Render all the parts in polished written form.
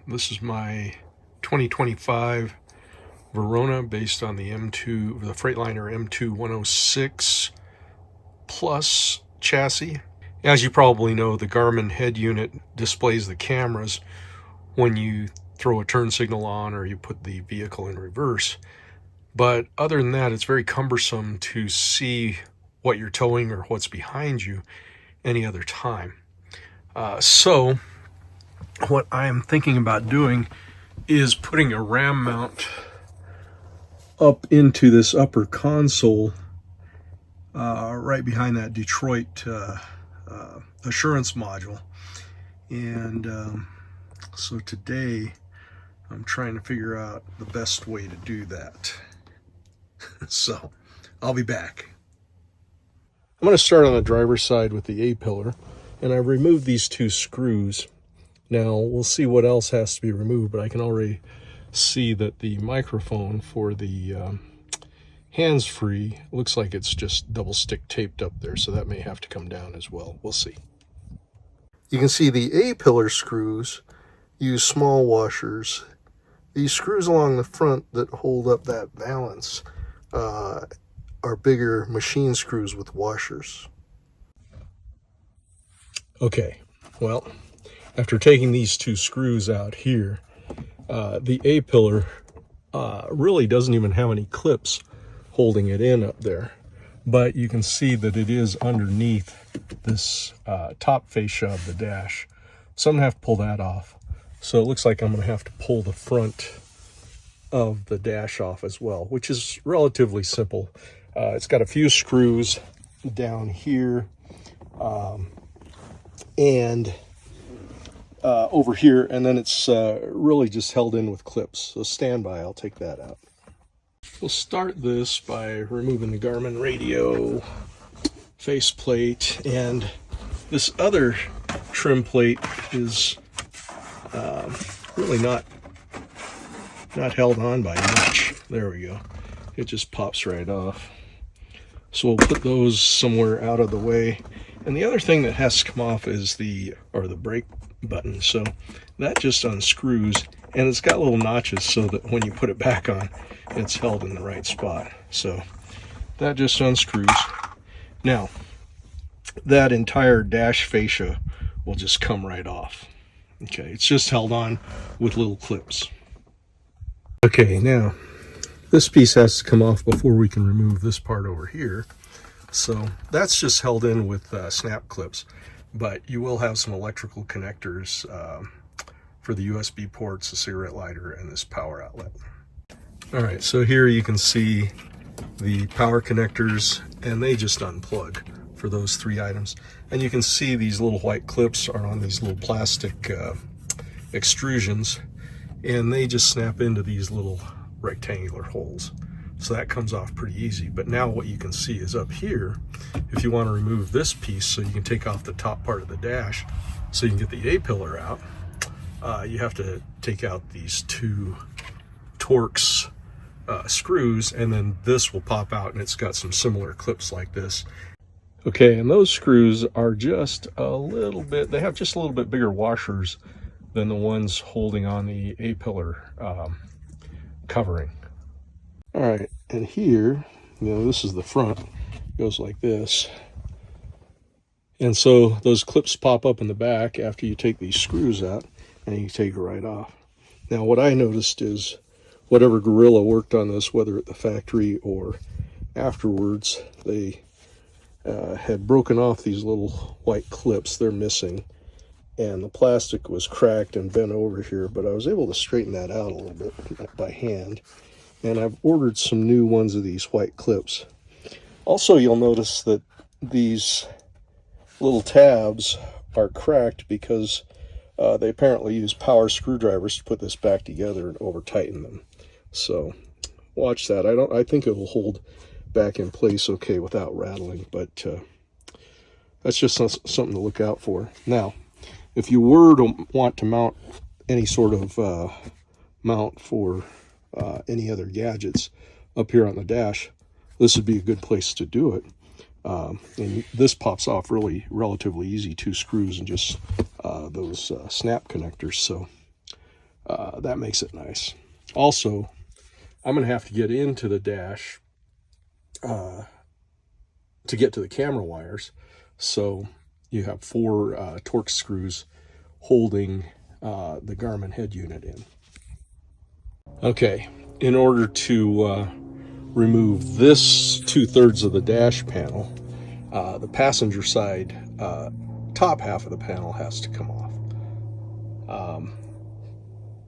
This is my 2025 Verona based on the M2, the Freightliner M2 106 Plus chassis. As you probably know, the Garmin head unit displays the cameras when you throw a turn signal on or you put the vehicle in reverse. But other than that, it's very cumbersome to see what you're towing or what's behind you any other time. So what I am thinking about doing is putting a RAM mount up into this upper console right behind that Detroit assurance module. And so today I'm trying to figure out the best way to do that. So I'll be back. I'm going to start on the driver's side with the A-pillar, and I've removed these two screws. Now we'll see what else has to be removed, but I can already see that the microphone for the hands-free looks like it's just double stick taped up there, so that may have to come down as well. We'll see. You can see the A-pillar screws use small washers. These screws along the front that hold up that valance are bigger machine screws with washers. Okay, well, after taking these two screws out here, the A-pillar really doesn't even have any clips holding it in up there. But you can see that it is underneath this top fascia of the dash. So I'm going to have to pull that off. So it looks like I'm going to have to pull the front of the dash off as well, which is relatively simple. It's got a few screws down here and over here, and then it's really just held in with clips. So stand by, I'll take that out. We'll start this by removing the Garmin radio faceplate, and this other trim plate is really not held on by much. There we go. It just pops right off. So we'll put those somewhere out of the way. And the other thing that has to come off is the brake button. So that just unscrews, and it's got little notches so that when you put it back on, it's held in the right spot. So that just unscrews. Now, that entire dash fascia will just come right off. Okay, it's just held on with little clips. Okay, now this piece has to come off before we can remove this part over here. So that's just held in with snap clips, but you will have some electrical connectors for the USB ports, the cigarette lighter, and this power outlet. All right, so here you can see the power connectors, and they just unplug for those three items. And you can see these little white clips are on these little plastic extrusions, and they just snap into these little rectangular holes. So that comes off pretty easy. But now what you can see is up here, if you want to remove this piece so you can take off the top part of the dash so you can get the A-pillar out, you have to take out these two Torx screws, and then this will pop out, and it's got some similar clips like this. Okay, and those screws are just a little bit, they have just a little bit bigger washers than the ones holding on the A-pillar covering. All right, and here, this is the front. It goes like this. And so those clips pop up in the back after you take these screws out, and you take it right off. Now, what I noticed is whatever gorilla worked on this, whether at the factory or afterwards, they had broken off these little white clips. They're missing, and the plastic was cracked and bent over here, but I was able to straighten that out a little bit by hand. And I've ordered some new ones of these white clips. Also, you'll notice that these little tabs are cracked because they apparently use power screwdrivers to put this back together and over tighten them. So watch that. I think it will hold back in place okay without rattling, but that's just something to look out for. Now, if you were to want to mount any sort of mount for any other gadgets up here on the dash, this would be a good place to do it. And this pops off relatively easy, two screws and just those snap connectors. So That makes it nice. Also, I'm going to have to get into the dash to get to the camera wires. So you have 4 Torx screws holding the Garmin head unit in. Okay, in order to remove this 2/3 of the dash panel, the passenger side top half of the panel has to come off.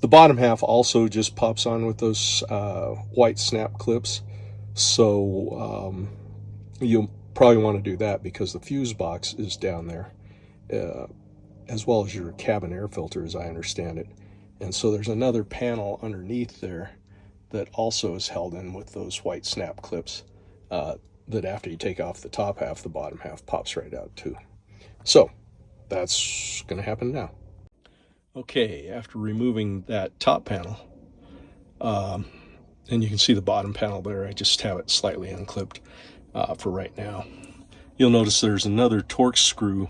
The bottom half also just pops on with those white snap clips, so you'll probably want to do that because the fuse box is down there, as well as your cabin air filter, as I understand it. And so there's another panel underneath there that also is held in with those white snap clips that after you take off the top half, the bottom half pops right out too. So that's going to happen now. Okay, after removing that top panel, and you can see the bottom panel there, I just have it slightly unclipped for right now. You'll notice there's another Torx screw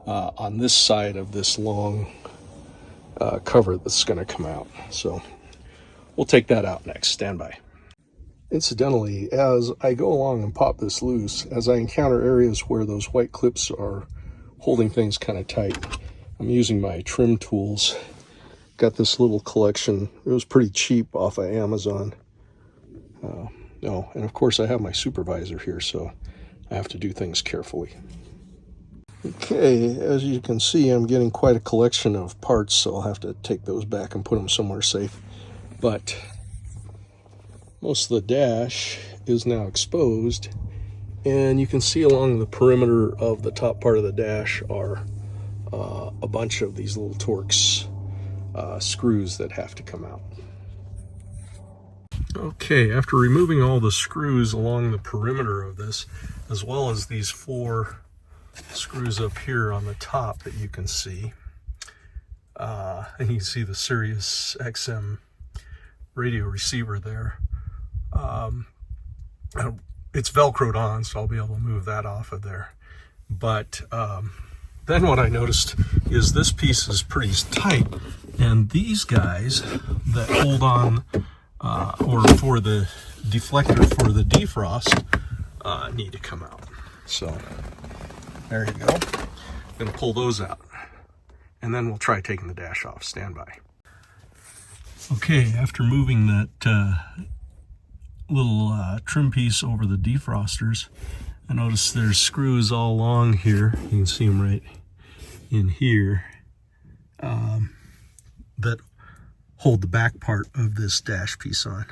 on this side of this long cover that's going to come out. So we'll take that out next. Stand by. Incidentally, as I go along and pop this loose, as I encounter areas where those white clips are holding things kind of tight, I'm using my trim tools. Got this little collection. It was pretty cheap off of Amazon. And of course I have my supervisor here, so I have to do things carefully. Okay, as you can see, I'm getting quite a collection of parts, so I'll have to take those back and put them somewhere safe. But most of the dash is now exposed, and you can see along the perimeter of the top part of the dash are a bunch of these little Torx screws that have to come out. Okay, after removing all the screws along the perimeter of this, as well as these 4 screws up here on the top that you can see, and you can see the Sirius XM radio receiver there. It's velcroed on, so I'll be able to move that off of there. But then what I noticed is this piece is pretty tight, and these guys that hold on, or for the deflector for the defrost, need to come out. So there you go. I'm going to pull those out, and then we'll try taking the dash off. Stand by. Okay, after moving that little trim piece over the defrosters, I noticed there's screws all along here. You can see them right in here that hold the back part of this dash piece on.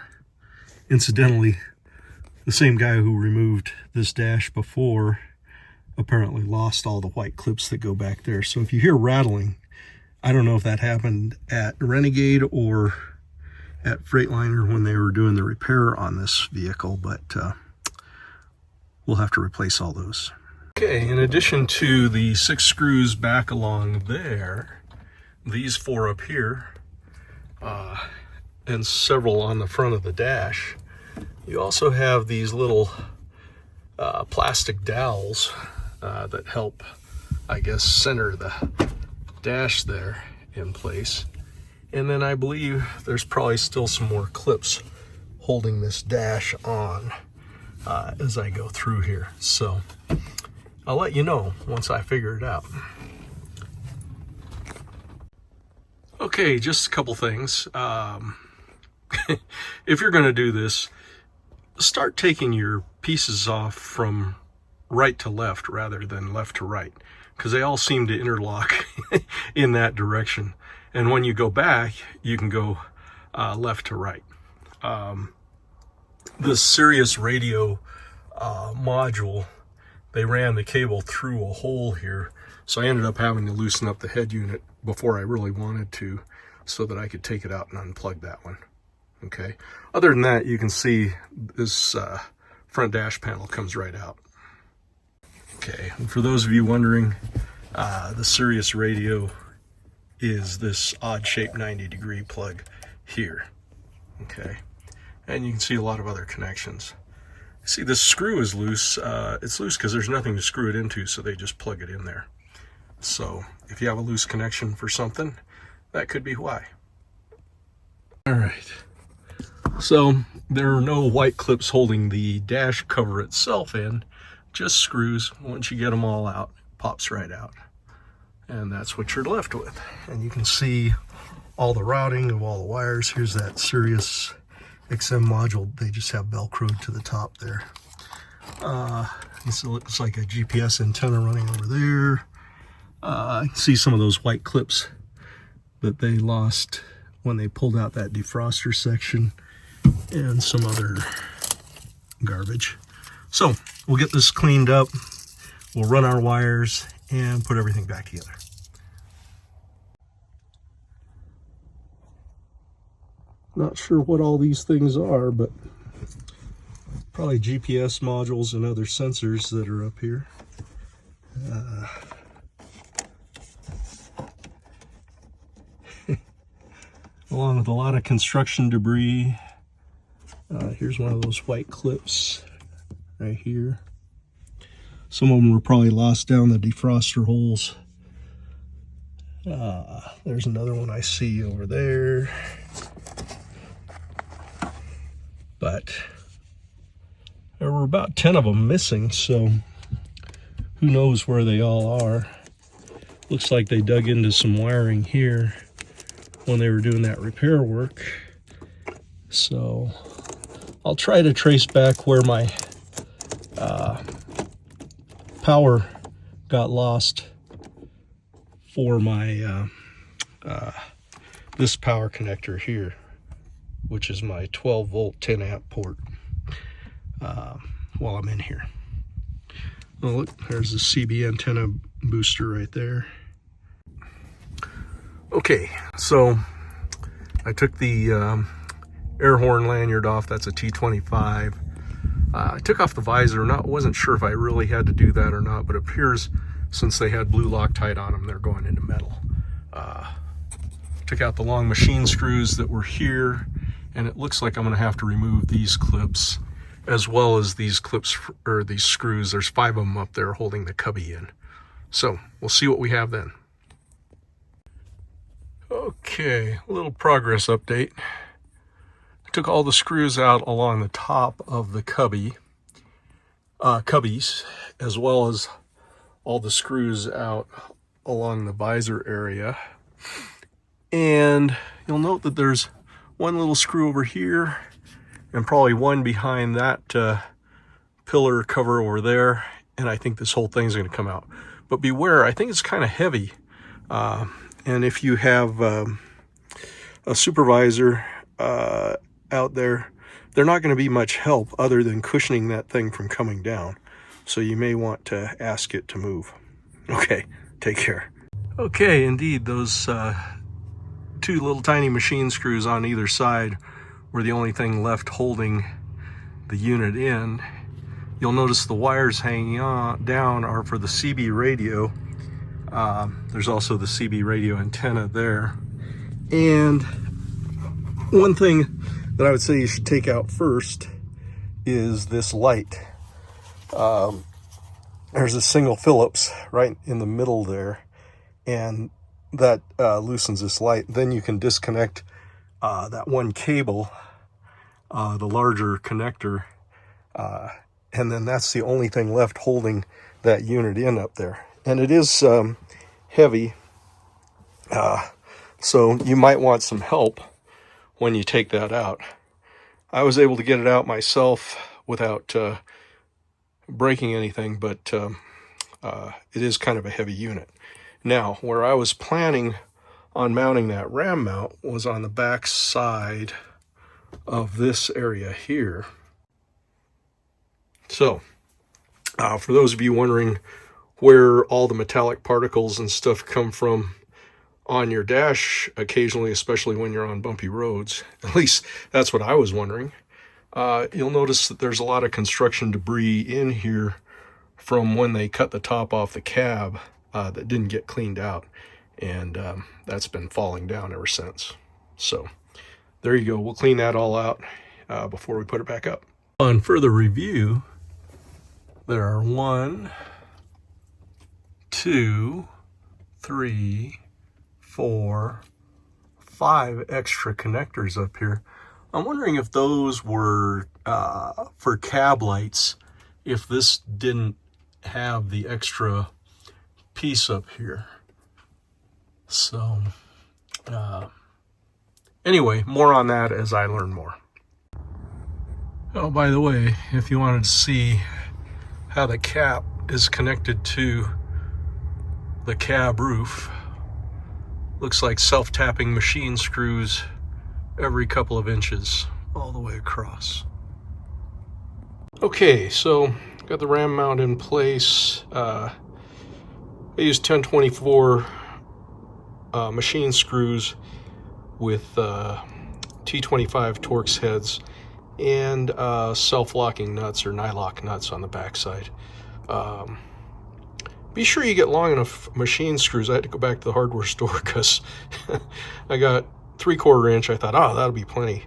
Incidentally, the same guy who removed this dash before apparently lost all the white clips that go back there. So if you hear rattling, I don't know if that happened at Renegade or at Freightliner when they were doing the repair on this vehicle, but we'll have to replace all those. Okay, in addition to the 6 screws back along there, these 4 up here, and several on the front of the dash, you also have these little plastic dowels that help, I guess, center the dash there in place. And then I believe there's probably still some more clips holding this dash on as I go through here. So I'll let you know once I figure it out. Okay, just a couple things. If you're going to do this, start taking your pieces off from right to left rather than left to right, because they all seem to interlock in that direction. And when you go back, you can go left to right. The Sirius radio module, they ran the cable through a hole here, so I ended up having to loosen up the head unit before I really wanted to, so that I could take it out and unplug that one. Okay. Other than that, you can see this front dash panel comes right out. Okay, and for those of you wondering, the Sirius radio is this odd-shaped 90-degree plug here. Okay, and you can see a lot of other connections. See, this screw is loose. It's loose because there's nothing to screw it into, so they just plug it in there. So if you have a loose connection for something, that could be why. All right, so there are no white clips holding the dash cover itself in, just screws. Once you get them all out, it pops right out. And that's what you're left with. And you can see all the routing of all the wires. Here's that Sirius XM module. They just have Velcroed to the top there. This looks like a GPS antenna running over there. I can see some of those white clips that they lost when they pulled out that defroster section, and some other garbage. So we'll get this cleaned up, we'll run our wires and put everything back together. Not sure what all these things are, but probably GPS modules and other sensors that are up here. Along with a lot of construction debris. Here's one of those white clips right here. Some of them were probably lost down the defroster holes. There's another one I see over there. But there were about 10 of them missing, so who knows where they all are. Looks like they dug into some wiring here when they were doing that repair work. So I'll try to trace back where my power got lost for my this power connector here, which is my 12 volt 10 amp port, while I'm in here. Oh look, there's the CB antenna booster right there. Okay, so I took the air horn lanyard off. That's a T25. I took off the visor. Wasn't sure if I really had to do that or not, but it appears since they had blue Loctite on them, they're going into metal. Took out the long machine screws that were here, and it looks like I'm going to have to remove these clips as well as these clips, or these screws. There's 5 of them up there holding the cubby in. So we'll see what we have then. Okay, a little progress update. I took all the screws out along the top of the cubbies, as well as all the screws out along the visor area. And you'll note that there's one little screw over here and probably one behind that pillar cover over there. And I think this whole thing's going to come out. But beware, I think it's kind of heavy. And if you have a supervisor out there, they're not going to be much help other than cushioning that thing from coming down. So you may want to ask it to move. Okay, take care. Okay, indeed, those 2 little tiny machine screws on either side were the only thing left holding the unit in. You'll notice the wires hanging down are for the CB radio. There's also the CB radio antenna there. And one thing that I would say you should take out first is this light. There's a single Phillips right in the middle there, and that loosens this light. Then you can disconnect that one cable, the larger connector, and then that's the only thing left holding that unit in up there. And it is heavy, so you might want some help when you take that out. I was able to get it out myself without breaking anything, but it is kind of a heavy unit. Now, where I was planning on mounting that ram mount was on the back side of this area here. So, for those of you wondering where all the metallic particles and stuff come from on your dash occasionally, especially when you're on bumpy roads, at least that's what I was wondering, you'll notice that there's a lot of construction debris in here from when they cut the top off the cab that didn't get cleaned out, and that's been falling down ever since. So there you go. We'll clean that all out before we put it back up. On further review, there are 1, 2, 3, 4, 5 extra connectors up here. I'm wondering if those were for cab lights, if this didn't have the extra piece up here. So anyway, more on that as I learn more. Oh, by the way, if you wanted to see how the cap is connected to the cab roof, looks like self-tapping machine screws every couple of inches all the way across. Okay, so got the ram mount in place. I used 1024 machine screws with T25 Torx heads and self-locking nuts or nylock nuts on the backside. Be sure you get long enough machine screws. I had to go back to the hardware store because I got 3/4 inch. I thought, oh, that'll be plenty.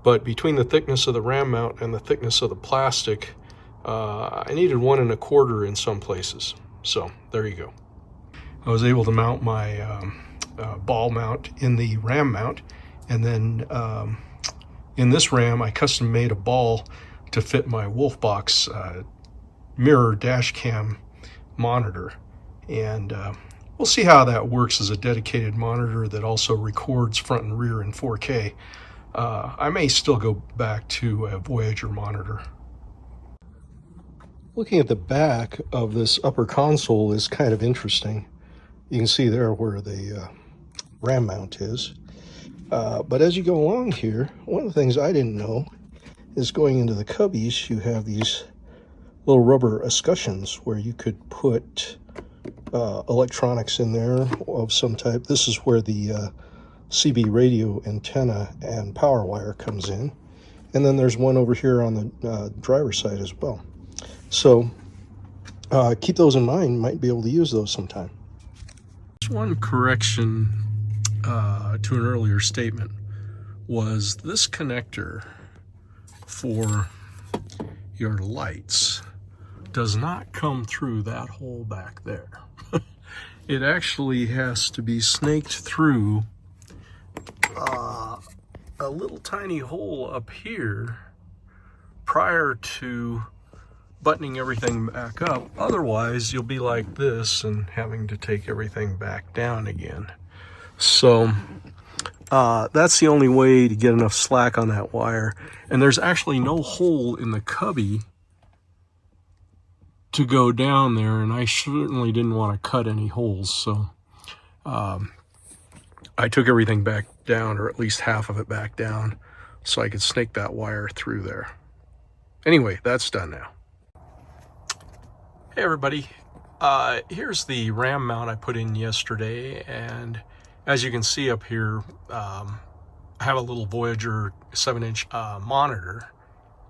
But between the thickness of the ram mount and the thickness of the plastic, I needed 1 1/4 in some places. So there you go. I was able to mount my ball mount in the ram mount, and then in this ram I custom made a ball to fit my Wolfbox mirror dash cam monitor, and we'll see how that works as a dedicated monitor that also records front and rear in 4K. I may still go back to a Voyager monitor. Looking at the back of this upper console is kind of interesting. You can see there where the ram mount is. But as you go along here, one of the things I didn't know is going into the cubbies, you have these little rubber escutcheons where you could put electronics in there of some type. This is where the CB radio antenna and power wire comes in. And then there's one over here on the driver's side as well. So keep those in mind, might be able to use those sometime. Just one correction to an earlier statement was this connector for your lights does not come through that hole back there. It actually has to be snaked through a little tiny hole up here prior to buttoning everything back up. Otherwise you'll be like this and having to take everything back down again. So that's the only way to get enough slack on that wire. And there's actually no hole in the cubby to go down there, and I certainly didn't want to cut any holes, so I took everything back down, or at least half of it back down, so I could snake that wire through there. Anyway, that's done now. Hey everybody, here's the ram mount I put in yesterday, and as you can see up here, I have a little Voyager 7-inch monitor,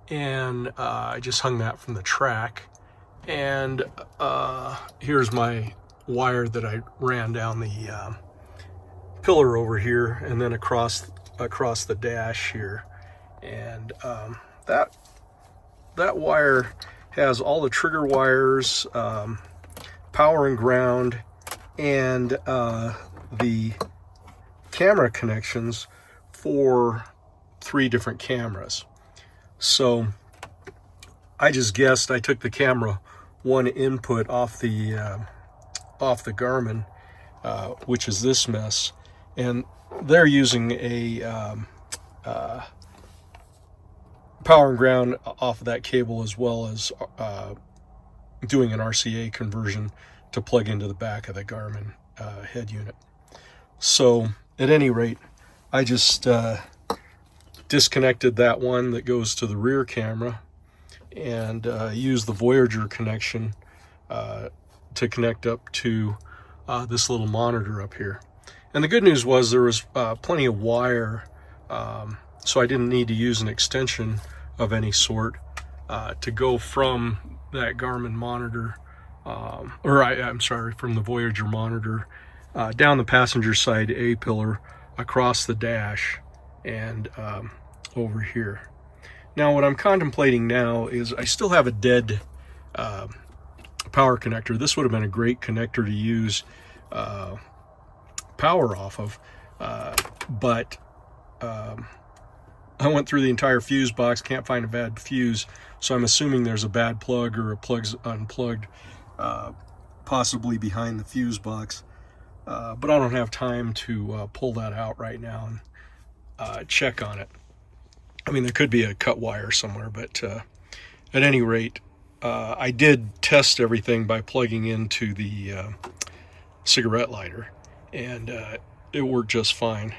and I just hung that from the track. And here's my wire that I ran down the pillar over here, and then across the dash here. And that wire has all the trigger wires, power and ground, and the camera connections for 3 different cameras. So I just guessed, I took the camera 1 input off the Garmin, which is this mess, and they're using a power and ground off of that cable, as well as doing an RCA conversion to plug into the back of the Garmin head unit. So at any rate, I just disconnected that one that goes to the rear camera and use the Voyager connection to connect up to this little monitor up here. And the good news was there was plenty of wire, so I didn't need to use an extension of any sort to go from that Garmin monitor, I'm sorry, from the Voyager monitor down the passenger side A-pillar, across the dash, and over here. Now what I'm contemplating now is I still have a dead power connector. This would have been a great connector to use power off of. but I went through the entire fuse box, can't find a bad fuse, so I'm assuming there's a bad plug or a plug's unplugged, possibly behind the fuse box. But I don't have time to pull that out right now and check on it. I mean, there could be a cut wire somewhere, but at any rate, I did test everything by plugging into the cigarette lighter, and it worked just fine.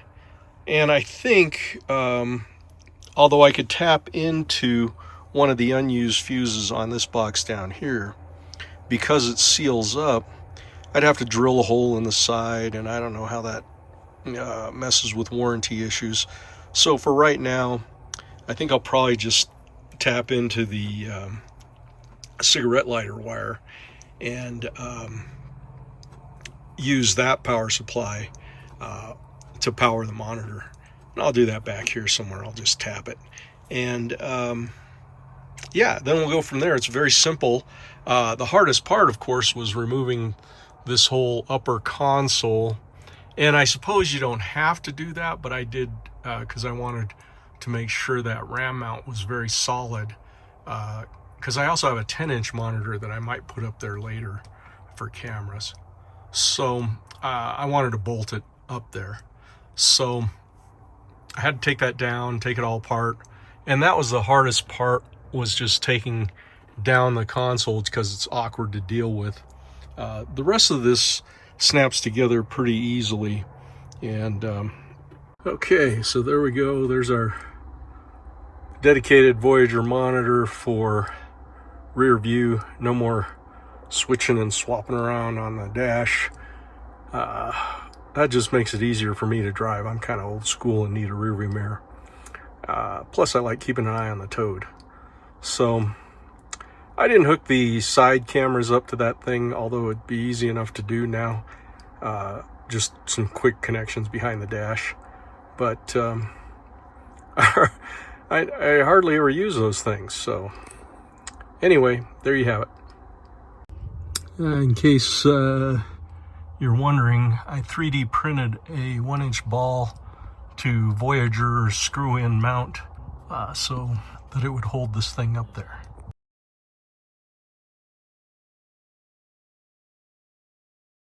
And I think, although I could tap into one of the unused fuses on this box down here, because it seals up, I'd have to drill a hole in the side, and I don't know how that messes with warranty issues. So for right now, I think I'll probably just tap into the cigarette lighter wire and use that power supply to power the monitor. And I'll do that back here somewhere. I'll just tap it. And yeah, then we'll go from there. It's very simple. The hardest part, of course, was removing this whole upper console. And I suppose you don't have to do that, but I did because I wanted to make sure that RAM mount was very solid. Because I also have a 10-inch monitor that I might put up there later for cameras. So I wanted to bolt it up there. So I had to take that down, take it all apart. And that was the hardest part, was just taking down the console, because it's awkward to deal with. The rest of this snaps together pretty easily. And okay, so there we go. There's our dedicated Voyager monitor for rear view. No more switching and swapping around on the dash. That just makes it easier for me to drive. I'm kind of old school and need a rear view mirror. Plus I like keeping an eye on the toad. So I didn't hook the side cameras up to that thing, although it'd be easy enough to do now. Just some quick connections behind the dash. But I hardly ever use those things. So anyway, there you have it. In case you're wondering, I 3D printed a 1-inch ball to Voyager screw-in mount so that it would hold this thing up there.